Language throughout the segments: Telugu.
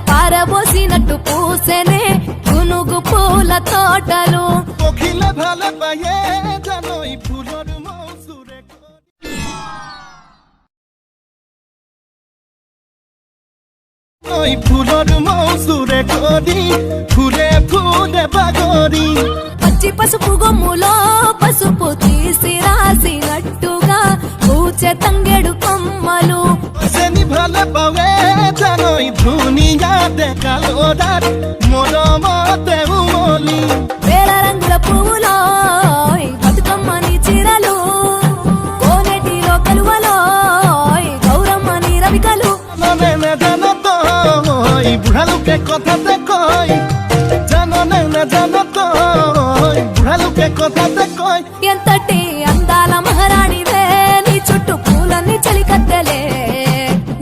పారబోసినట్టు పూసెనే గునుగు పూల తోటలు pokhile vale paye janoi phulor mousure oi phulor mousure kodi phule phule bagori పచ్చి పసుపు గొమ్ములో పసుపు తీసి రాసినట్టుగా పూచె తంగెడు కొమ్మలు seni vale pawe janoi duniya dekalo dar moromote umoli వేల రంగుల పువ్వులో బతుకమ్మని చీరలు కోనేటిలో కలువలో గౌరమ్మని రవికలు nene janato oi buhaluke kotha dekoi janone janato oi buhaluke kotha dekoi ఎంతటి అందాల మహారాణివే నీ చుట్టూ పూలన్నీ చలికత్తెలే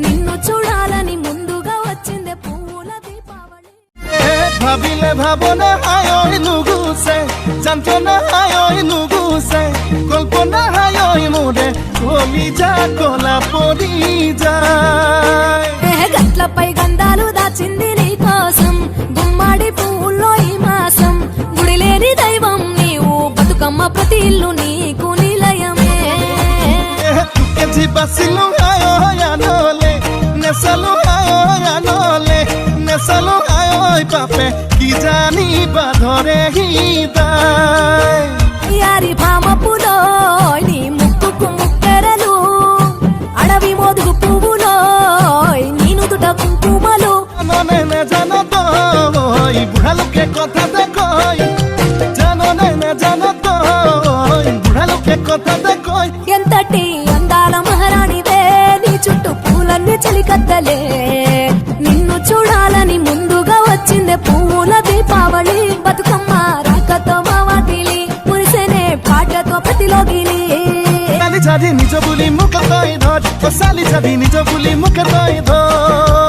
నిన్ను చూడాలని ముందుగా వచ్చిందే పూల దీపావళి ভাবিলে ভাবনা হায় ওই নুগুছে যন্ত্রণা হায় ওই নুগুছে কল্পনা হায় ওই মোরে কলিজা কলা পড়ি যায় గట్లపై గంధాలు దాచింది నీ కోసం గుమ్మడి పువ్వుల్లో ఈ మాసం గుడిలేని దైవం నీవు బతుకమ్మ ప్రతి ఇల్లు నీకు నిలయమే తుకె బాసిలు হায় ওই আনলে নেসালো হায় ওই আনলে নেসালো হায় ওই পাপে কি জানি বাধরে হিদায় యారి భామ పులో నీ ముక్కుకు ముక్కెరలు అడవి మోదుగు పువ్వులో నీ నుదుట కుంకుమలు জাননে জানত ওই বুড়ালোকে কথা দেখই জাননে জানত ওই বুড়ালোকে কথা দেখই ఎంతటి అందాల మహారాణివే నీ చుట్టూ పూలన్నీ చలికత్తలే నిన్ను చూడాలని ముందుగా వచ్చిందే పూల దీపావళి బతుకమ్మ రాకతో మా వాటిలి మురిసెనే పాటతో ప్రతిలోగిలి সালি ছাড়ি নিজ বুলি মুখ তই ধর সালি ছাড়ি নিজ বুলি মুখ তই ধর